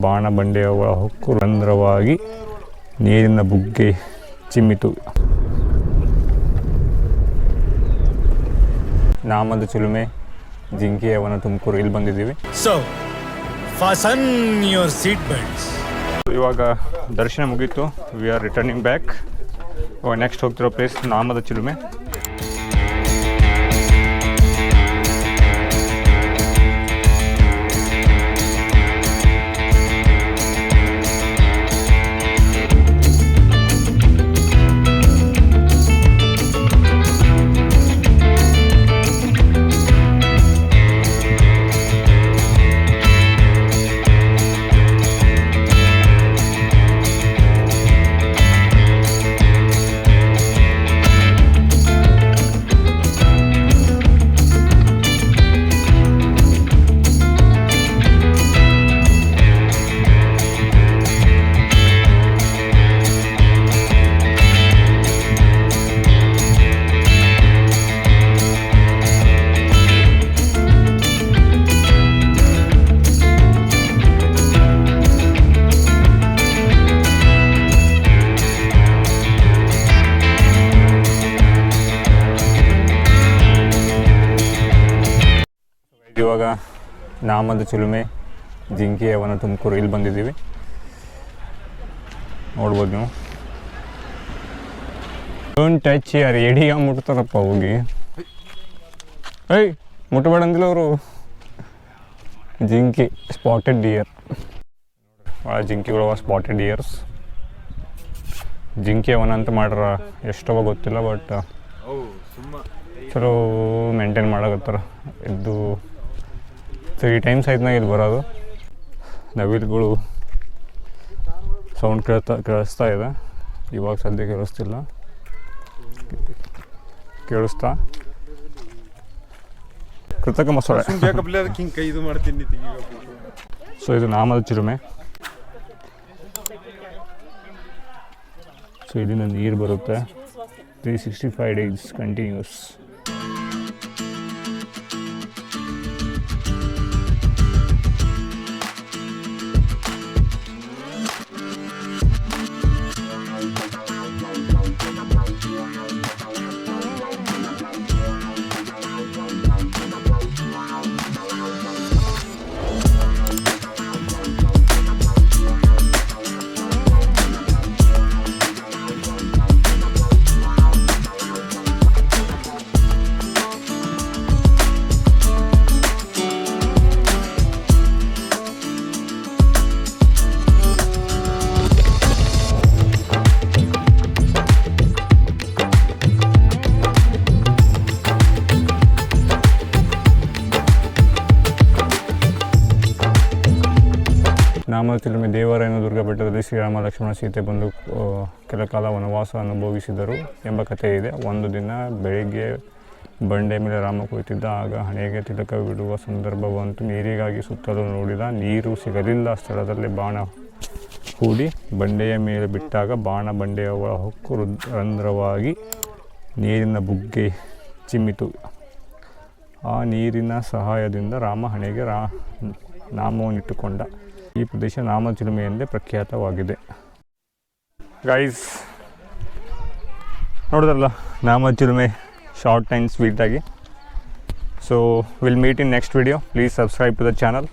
ಬಾಣ ಬಂಡೆಯ ಹೊಕ್ಕು ರಂಧ್ರವಾಗಿ ನೀರಿನ ಬುಗ್ಗೆ ಚಿಮ್ಮಿತು. ನಾಮದ ಚಿಲುಮೆ ಜಿಂಕೆಯವನ ತುಮಕೂರು ಇಲ್ಲಿ ಬಂದಿದ್ದೀವಿ. So fasten your seat belts. ಇವಾಗ ದರ್ಶನ ಮುಗೀತು. We are returning back. ಇವಾಗ ನೆಕ್ಸ್ಟ್ ಹೋಗ್ತಿರೋ ಪ್ಲೇಸ್ ನಾಮದ ಚಿಲುಮೆ. ಇವಾಗ ನಾಮದ ಚಿಲುಮೆ ಜಿಂಕೆಯವನ ತುಮಕೂರು ಇಲ್ಲಿ ಬಂದಿದ್ದೀವಿ. ನೋಡ್ಬೋದು ನೀವು. ಡೋಂಟ್ ಟಚ್ ಯಾರು ಎಡಿಯ ಮುಟ್ತಾರಪ್ಪ ಹೋಗಿ. ಮುಟ್ಟಬೇಡ ಅಂದಿಲ್ಲ ಅವರು. ಜಿಂಕೆ ಸ್ಪಾಟೆಡ್ ಡಿಯರ್. ಭಾಳ ಜಿಂಕೆಗಳು ಸ್ಪಾಟೆಡ್ ಡಿಯರ್ಸ್. ಜಿಂಕೆಯವನ ಅಂತ ಮಾಡ್ರ ಎಷ್ಟವ ಗೊತ್ತಿಲ್ಲ, ಬಟ್ ಚಲೋ ಮೇಂಟೈನ್ ಮಾಡಕತ್ತಾರ. ಇದು 3 ಟೈಮ್ಸ್ ಆಯ್ತು ಇಲ್ಲಿ ಬರೋದು. ನವಿಲುಗಳು ಸೌಂಡ್ ಕೇಳಿಸ್ತಾ ಇದೆ. ಇವಾಗ ಸದ್ಯ ಕೇಳಿಸ್ತಿಲ್ಲ, ಕೇಳಿಸ್ತಾ ಕೃತಕ ಮಸೂಳೆ. ಸೊ ಇದು ನಾಮದ ಚಿಲುಮೆ. ಸೊ ಇಲ್ಲಿಂದ ನೀರು ಬರುತ್ತೆ 365 days ಕಂಟಿನ್ಯೂಸ್. ನಾಮದ ಚಿಲುಮೆ ದೇವರಾಯನ ದುರ್ಗ ಬೆಟ್ಟದಲ್ಲಿ ಶ್ರೀರಾಮ ಲಕ್ಷ್ಮಣ ಸೀತೆ ಬಂದು ಕೆಲ ಕಾಲ ವನವಾಸ ಅನುಭವಿಸಿದರು ಎಂಬ ಕಥೆ ಇದೆ. ಒಂದು ದಿನ ಬೆಳಿಗ್ಗೆ ಬಂಡೆ ಮೇಲೆ ರಾಮ ಕುಳಿತಿದ್ದ. ಆಗ ಹಣೆಗೆ ತಿಲಕ ಬಿಡುವ ಸಂದರ್ಭ ಬಂತು. ನೀರಿಗಾಗಿ ಸುತ್ತಲೂ ನೋಡಿದ. ನೀರು ಸಿಗಲಿಲ್ಲ. ಸ್ಥಳದಲ್ಲಿ ಬಾಣ ಹೂಡಿ ಬಂಡೆಯ ಮೇಲೆ ಬಿಟ್ಟಾಗ ಬಾಣ ಬಂಡೆಯ ಹೊಕ್ಕು ರಂಧ್ರವಾಗಿ ನೀರಿನ ಬುಗ್ಗೆ ಚಿಮ್ಮಿತು. ಆ ನೀರಿನ ಸಹಾಯದಿಂದ ರಾಮ ಹಣೆಗೆ ನಾಮವನ್ನಿಟ್ಟುಕೊಂಡ. ಈ ಪ್ರದೇಶ ನಾಮದ ಚಿಲುಮೆ ಎಂದೇ ಪ್ರಖ್ಯಾತವಾಗಿದೆ. ಗೈಸ್ ನೋಡಿದ್ರಲ್ಲ ನಾಮದ ಚಿಲುಮೆ ಶಾರ್ಟ್ ಆ್ಯಂಡ್ ಸ್ವೀಟಾಗಿ. So will meet in next video. Please subscribe to the channel.